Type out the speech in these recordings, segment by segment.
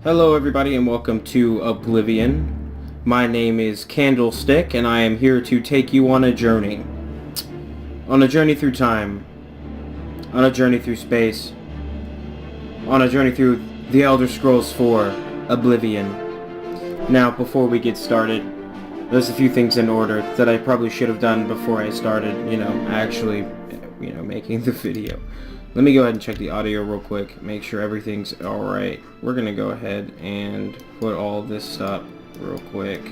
Hello everybody and welcome to Oblivion. My name is Candlestick and I am here to take you on a journey. On a journey through time. On a journey through space. On a journey through the Elder Scrolls 4, Oblivion. Now, before we get started, there's a few things in order that I probably should have done before I started, actually, making the video. Let me go ahead and check the audio real quick, make sure everything's alright. We're gonna go ahead and put all this up real quick.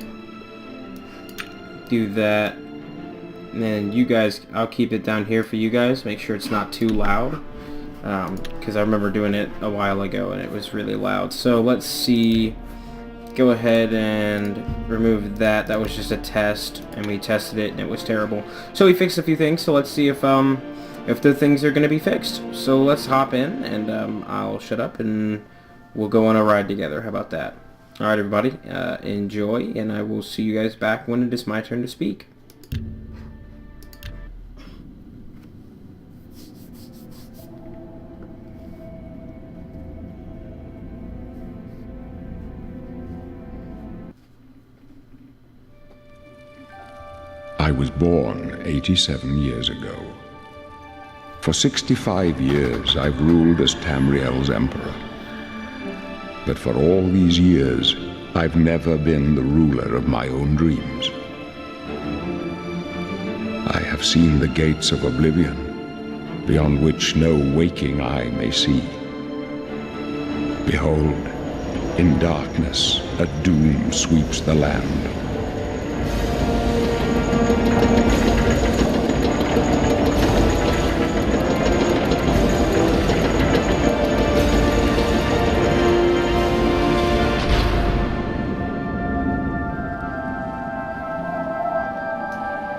Do that. And then you guys, I'll keep it down here for you guys, make sure it's not too loud. Because I remember doing it a while ago and it was really loud. So let's see. Go ahead and remove that. That was just a test, and we tested it and it was terrible. So we fixed a few things, so let's see if the things are going to be fixed. So let's hop in, and I'll shut up, and we'll go on a ride together. How about that? Alright, everybody, enjoy, and I will see you guys back when it is my turn to speak. I was born 87 years ago. For 65 years, I've ruled as Tamriel's emperor. But for all these years, I've never been the ruler of my own dreams. I have seen the gates of Oblivion, beyond which no waking eye may see. Behold, in darkness, a doom sweeps the land.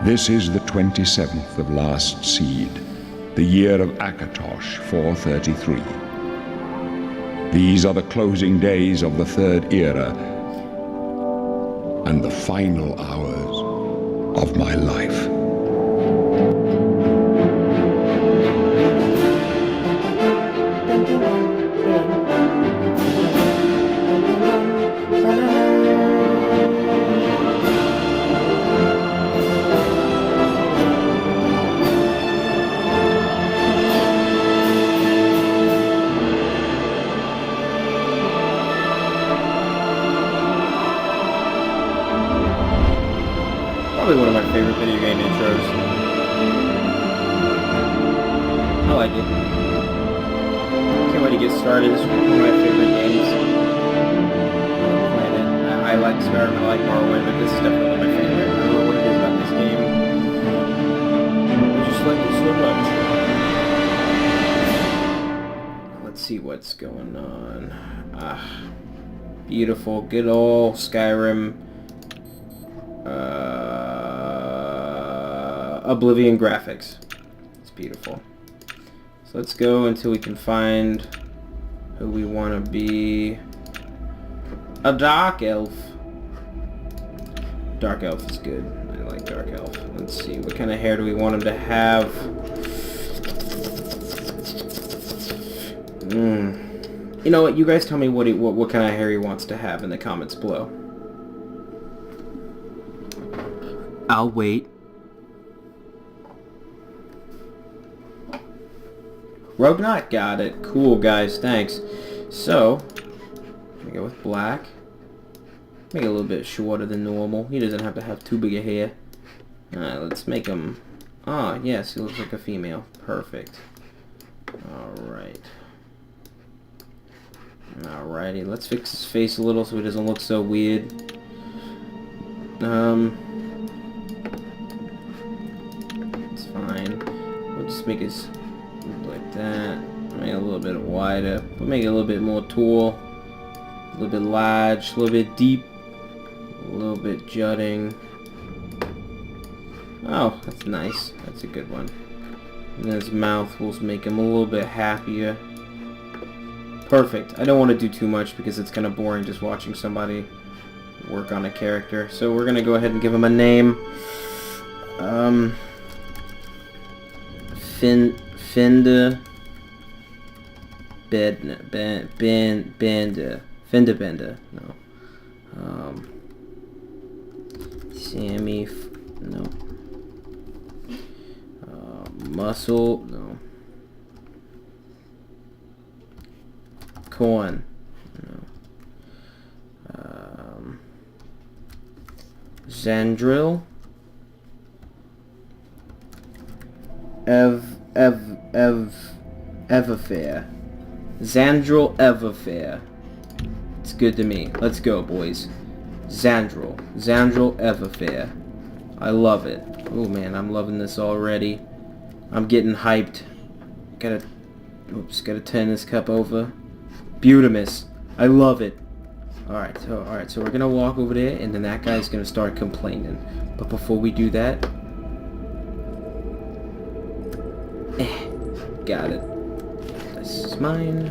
This is the 27th of last seed, the year of Akatosh 433. These are the closing days of the Third Era and the final hours of my life. Probably one of my favorite video game intros. I like it. Can't wait to get started. This is one of my favorite games on the planet. I like Skyrim, I like Morrowind, but this is definitely my favorite. I don't know what it is about this game. I just like it so much. Let's see what's going on. Beautiful, good old Skyrim. Oblivion graphics. It's beautiful. So let's go until we can find who we want to be. A dark elf. Dark elf is good. I like dark elf. Let's see, what kind of hair do we want him to have? You know what? You guys tell me what kind of hair he wants to have in the comments below. I'll wait. Rogue Knight, got it. Cool, guys, thanks. So, we go with black. Make it a little bit shorter than normal. He doesn't have to have too big a hair. Alright, let's make him... Ah, yes, he looks like a female. Perfect. Alright. Alrighty, let's fix his face a little so he doesn't look so weird. It's fine. We'll just make his... like that. Make it a little bit wider. We'll make it a little bit more tall. A little bit large. A little bit deep. A little bit jutting. Oh, that's nice. That's a good one. And then his mouth will make him a little bit happier. Perfect. I don't want to do too much because it's kind of boring just watching somebody work on a character. So we're going to go ahead and give him a name. Bender. Fender bender. No. Sammy. No. Muscle. No. Corn. No. Zandril. Everfair. Zandril Everfair. It's good to me. Let's go, boys. Zandril Everfair. I love it. Oh man, I'm loving this already. I'm getting hyped. Gotta turn this cup over. Beautimus. I love it. Alright, so we're gonna walk over there, and then that guy's gonna start complaining. But before we do that... got it. This is mine.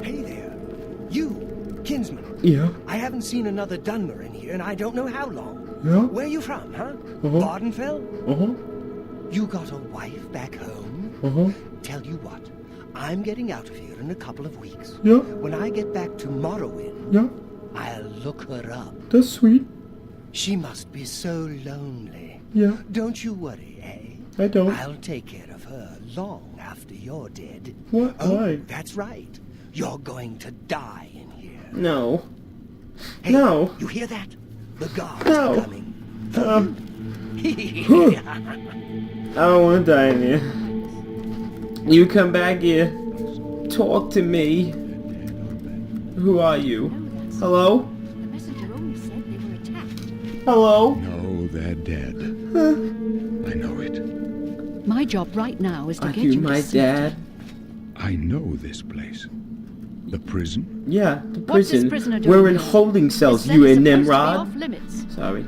Hey there. You, kinsman. Yeah? I haven't seen another Dunmer in here, and I don't know how long. Yeah? Where you from, huh? Vardenfell? You got a wife back home? Tell you what, I'm getting out of here in a couple of weeks. Yeah? When I get back to Morrowind, Yeah? I'll look her up. That's sweet. She must be so lonely. Yeah? Don't you worry, eh? I don't. I'll take care of her long after you're dead. What? Oh, Why? that's right. You're going to die in here. No. Hey, No. You hear that? The guards No. are coming. I don't want to die in here. You come back here. Talk to me. Who are you? Hello? The messenger only said they were attacked. Hello? No, they're dead. I know it. My job right now is to Are get you you my to safety. dad? I know this place. The prison? Yeah, the What's this prison. prisoner doing We're in here? holding cells, This you cell is and supposed to be Nimrod. off limits. Sorry.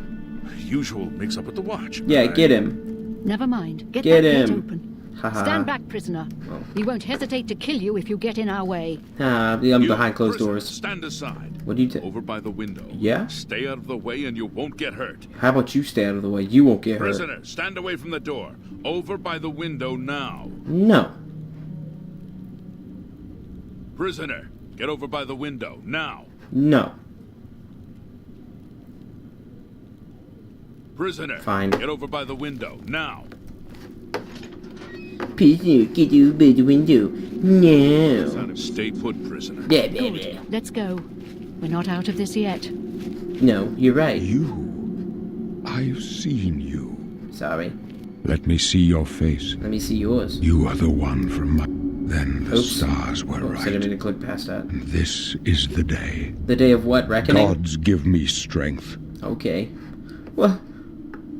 Usual mix-up with the watch. Yeah, Right. get him. Never mind. Get Get that gate him. open. Haha. Stand back, prisoner. Oh. We won't hesitate to kill you if you get in our way. I'm You behind closed prisoner, doors. Stand aside. What do you Over by the window. Yeah? Stay out of the way and you won't get hurt. How about you stay out of the way? You won't get hurt. Prisoner, stand away from the door. Over by the window now. No. Prisoner, get over by the window now. No. Prisoner, Fine. get over by the window now. Prisoner, get over by the window. No. Stay put, prisoner. Yeah, baby. Let's go. We're not out of this yet. No, you're right. You. I've seen you. Sorry. Let me see your face. Let me see yours. You are the one from my... Then the Oops. stars were Oops, I didn't right. mean to click past that. This is the day. The day of what? Reckoning? Gods give me strength. Okay.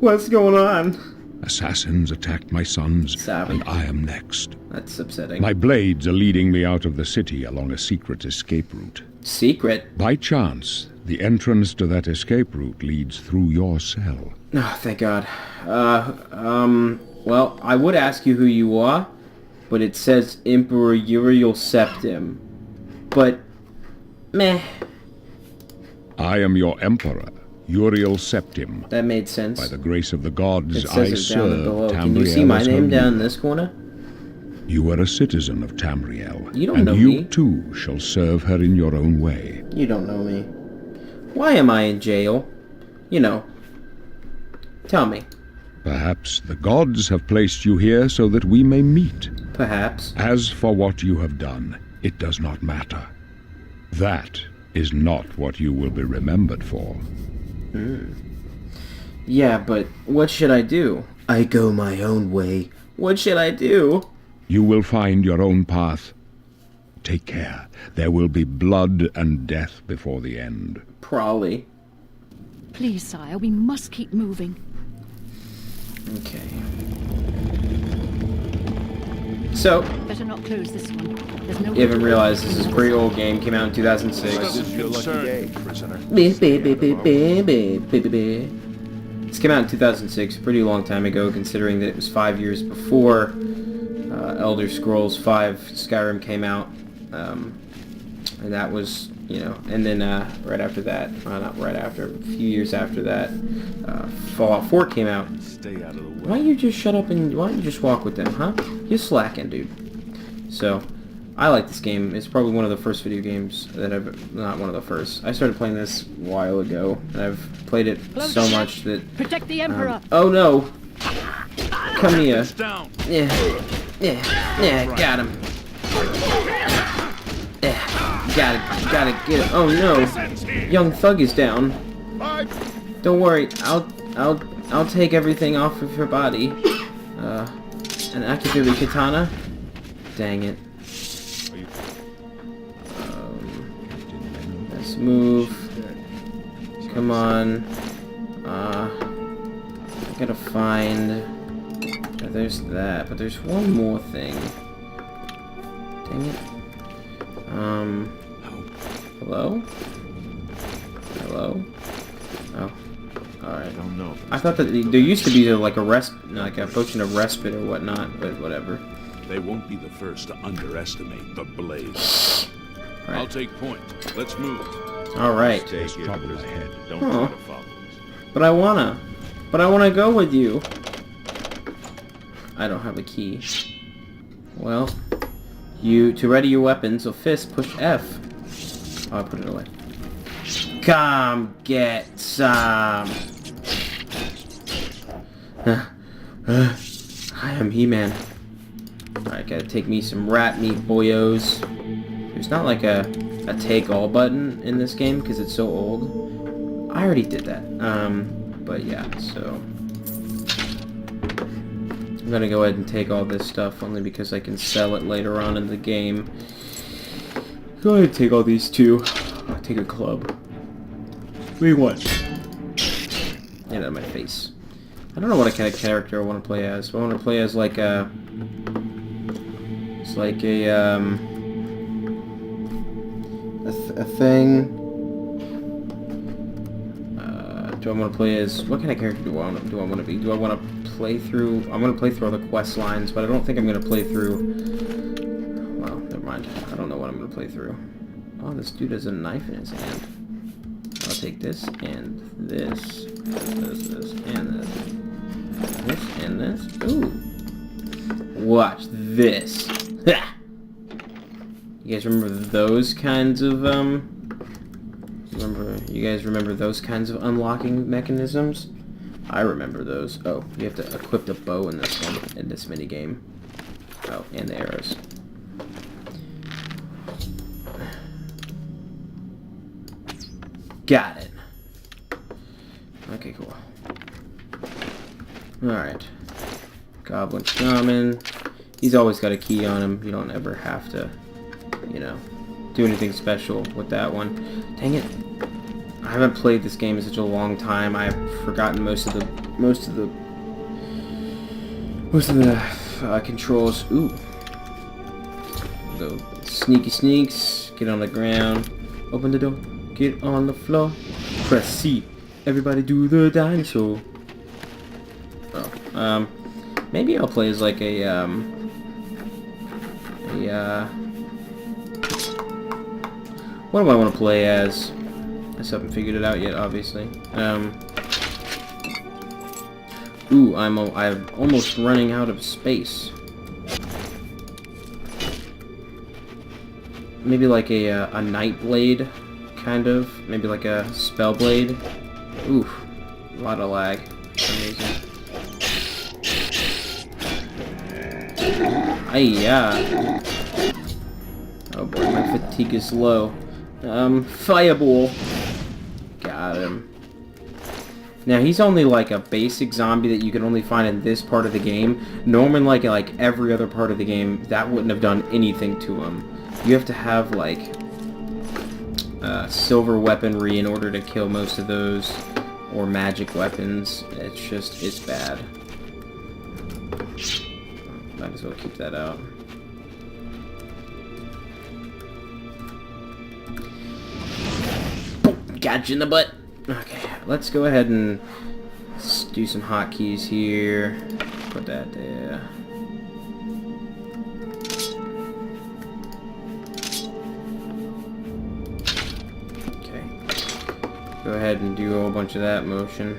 What's going on? Assassins attacked my sons, Sorry. and I am next. That's upsetting. My blades are leading me out of the city along a secret escape route. Secret? By chance, the entrance to that escape route leads through your cell. Oh, thank God. Well, I would ask you who you are, but it says Emperor Uriel Septim. But, meh. I am your emperor, Uriel Septim. That made sense. By the grace of the gods, It I says it down serve below. Can you see my Tamriel as name her down in ruler. this corner? You are a citizen of Tamriel. You don't and know you me. too shall serve her in your own way. You don't know me. Why am I in jail? You know. Tell me. Perhaps the gods have placed you here so that we may meet. Perhaps. As for what you have done, it does not matter. That is not what you will be remembered for. Yeah, but what should I do? I go my own way. What should I do? You will find your own path. Take care. There will be blood and death before the end. Probably. Please, sire, we must keep moving. Okay. So, Better not close this one. There's no you haven't realized this is a pretty old game. Came out in 2006. Prisoner. This came out in 2006, a pretty long time ago, considering that it was 5 years before Elder Scrolls V Skyrim came out. And that was, you know, and then right after that, not right after, a few years after that, Fallout 4 came out. Stay out of the way. Why don't you just shut up and why don't you just walk with them, huh? You're slacking, dude. So, I like this game. It's probably one of the first video games that I've... Not one of the first. I started playing this a while ago, and I've played it so much that... Protect the Emperor! Oh no! Come here. Down. Yeah, got him. Yeah, gotta get him. Oh no! Young Thug is down. Don't worry, I'll take everything off of her body. An Akibiri katana? Dang it. Let's move. Come on. I gotta find... There's that, but there's one more thing. Dang it. Hello? Hello? Oh. Alright. I don't know. I thought that there used to be like a potion of respite or whatnot, but whatever. They won't be the first to underestimate the blade. Right. I'll take point. Let's move. Alright. There's trouble ahead. Don't Huh. try to follow us. But I wanna go with you. I don't have a key. Well, to ready your weapons of fist, push F. Oh, I put it away. Come get some. I am He-Man. Alright, gotta take me some rat meat, boyos. There's not like a take all button in this game because it's so old. I already did that. But yeah, so I'm gonna go ahead and take all this stuff only because I can sell it later on in the game. Go ahead and take all these too. I'll take a club. What do you want? Get out of my face. I don't know what kind of character I want to play as. I want to play as like a... It's like a thing. Do I want to play as... What kind of character do I want to be? Do I want to play through... I'm going to play through all the quest lines, but I don't think I'm going to play through... Well, never mind. I don't know what I'm going to play through. Oh, this dude has a knife in his hand. I'll take this, and this, this, and this. This, and this. Ooh. Watch this. You guys remember those kinds of, you guys remember those kinds of unlocking mechanisms? I remember those. Oh, you have to equip the bow in this one, in this minigame. Oh, and the arrows. Got it. Okay, cool. Alright. Goblin Shaman. He's always got a key on him. You don't ever have to, you know, do anything special with that one. Dang it. I haven't played this game in such a long time. I've forgotten most of the controls. Ooh. Go sneaky sneaks. Get on the ground. Open the door. Get on the floor. Press C. Everybody do the dinosaur. Oh, maybe I'll play as like a what do I want to play as? I still haven't figured it out yet, obviously. Ooh, I'm almost running out of space. Maybe like a night blade. Kind of. Maybe like a spell blade. Oof. A lot of lag. Amazing. Hiya. Oh boy, my fatigue is low. Fireball. Got him. Now he's only like a basic zombie that you can only find in this part of the game. Norman, like every other part of the game, that wouldn't have done anything to him. You have to have like silver weaponry in order to kill most of those, or magic weapons. It's bad. Might as well keep that out. Got you in the butt. Okay, let's go ahead and do some hotkeys here. Put that there. Go ahead and do a whole bunch of that motion.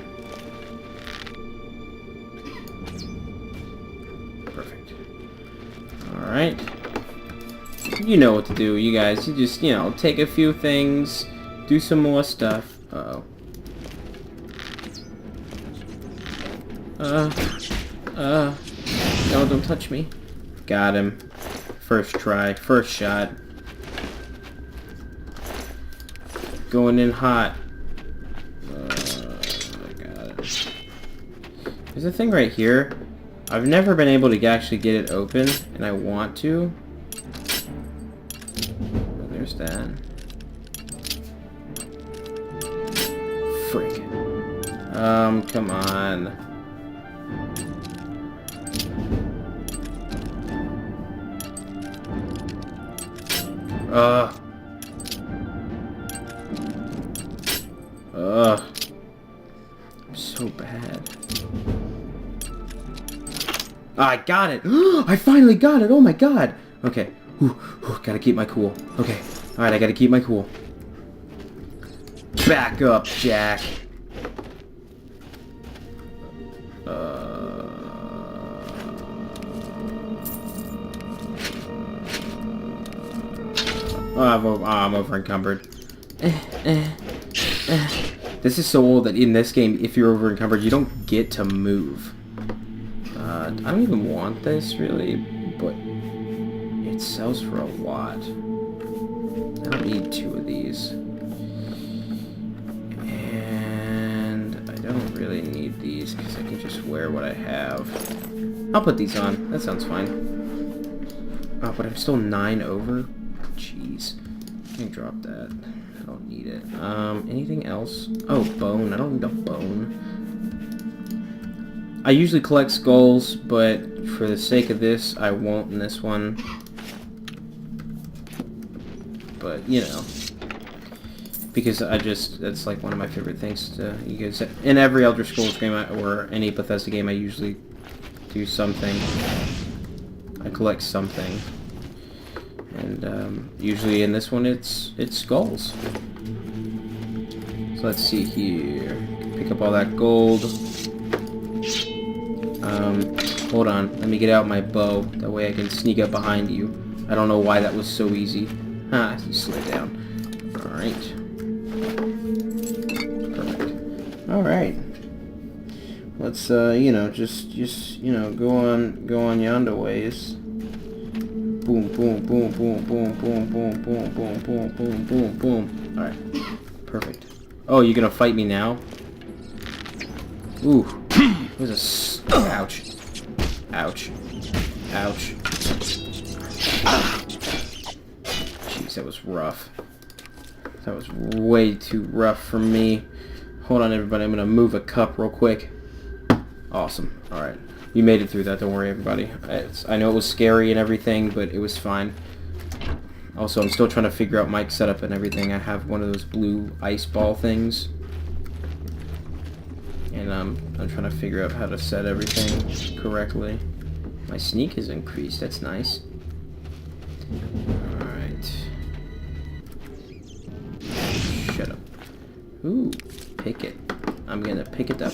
Perfect. Alright. You know what to do, you guys. You just, you know, take a few things, do some more stuff. Uh-oh. No, don't touch me. Got him. First try, first shot. Going in hot. I got it. There's a thing right here. I've never been able to actually get it open, and I want to. There's that. Frick. Come on. I'm so bad. I got it! I finally got it! Oh my god! Okay. Gotta keep my cool. Okay. Alright, I gotta keep my cool. Back up, Jack. I'm over encumbered. This is so old that in this game, if you're over encumbered, you don't get to move. I don't even want this really, but it sells for a lot. I don't need 2 of these. And I don't really need these because I can just wear what I have. I'll put these on. That sounds fine. Oh, but I'm still 9 over? Jeez. Let me drop that. I don't need it. Anything else? Oh, bone. I don't need a bone. I usually collect skulls, but for the sake of this, I won't in this one. But, you know. Because that's like one of my favorite things to you guys. In every Elder Scrolls game, or any Bethesda game, I usually do something. I collect something. And usually in this one it's skulls. So let's see here. Pick up all that gold. Hold on. Let me get out my bow. That way I can sneak up behind you. I don't know why that was so easy. Ah, you slid down. Alright. Perfect. Alright. Let's you know, just you know, go on yonder ways. Boom, boom, boom, boom, boom, boom, boom, boom, boom, boom, boom, boom, boom. Alright. Perfect. Oh, you're gonna fight me now? Ooh. It was a ouch. Ouch. Ouch. Jeez, that was rough. That was way too rough for me. Hold on, everybody. I'm gonna move a cup real quick. Awesome. Alright. You made it through that, don't worry, everybody. I know it was scary and everything, but it was fine. Also, I'm still trying to figure out mic setup and everything. I have one of those blue ice ball things. And I'm trying to figure out how to set everything correctly. My sneak has increased, that's nice. Alright. Shut up. Ooh, pick it. I'm gonna pick it up.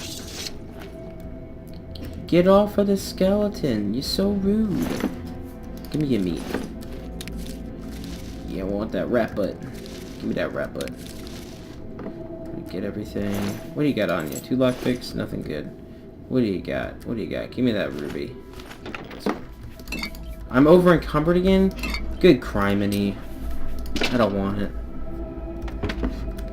Get off of the skeleton. You're so rude. Give me your meat. Yeah, I want that rat butt. Give me that rat butt. Get everything. What do you got on you? 2 lockpicks? Nothing good. What do you got? What do you got? Give me that ruby. I'm over encumbered again? Good criminy. I don't want it.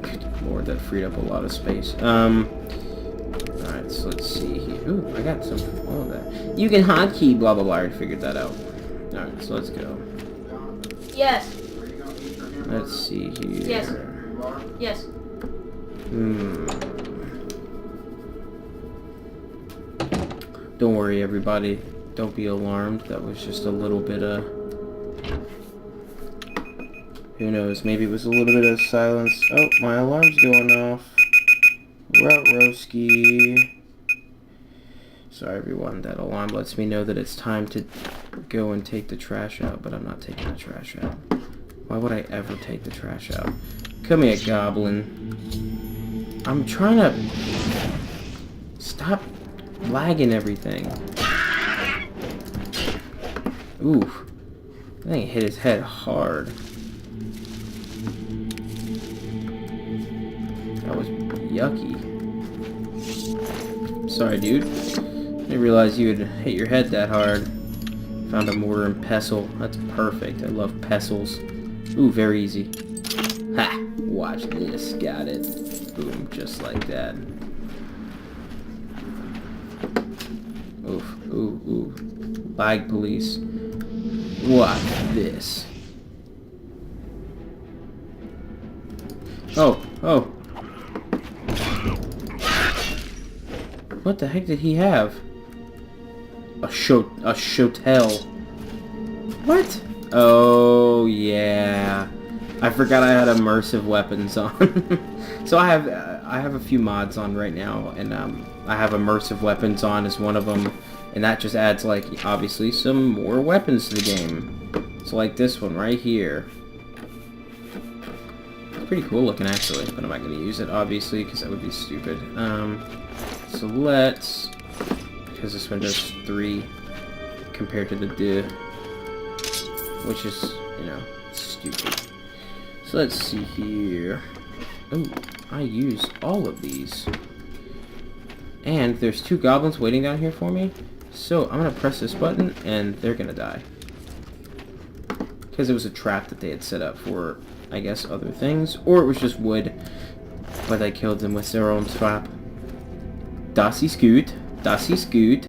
Good lord, that freed up a lot of space. Alright, so let's see here. Ooh, I got some all of that. You can hotkey, blah blah blah. I already figured that out. Alright, so let's go. Yes. Let's see here. Yes. Yes. Don't worry, everybody. Don't be alarmed. That was just a little bit of... Who knows? Maybe it was a little bit of silence. Oh, my alarm's going off. Roski. Sorry, everyone. That alarm lets me know that it's time to go and take the trash out, but I'm not taking the trash out. Why would I ever take the trash out? Come here, goblin. I'm trying to... Stop lagging everything. Ooh. I think it hit his head hard. That was yucky. Sorry, dude. Didn't realize you would hit your head that hard. Found a mortar and pestle. That's perfect. I love pestles. Ooh, very easy. Ha! Watch this. Got it. Boom, just like that. Oof, ooh, ooh. Lag police. Watch this. Oh, oh. What the heck did he have? A shotel. What? Oh, yeah. I forgot I had immersive weapons on. So I have a few mods on right now, and I have immersive weapons on as one of them, and that just adds, like, obviously some more weapons to the game. So like this one right here. It's pretty cool looking actually, but I'm not going to use it obviously because that would be stupid. So let's, because this one does 3 compared to the 2, which is, you know, stupid. So let's see here. Oh, I use all of these. And there's 2 goblins waiting down here for me. So I'm going to press this button and they're going to die. Because it was a trap that they had set up for, I guess, other things. Or it was just wood. But I killed them with their own trap. Das ist gut. Das ist gut.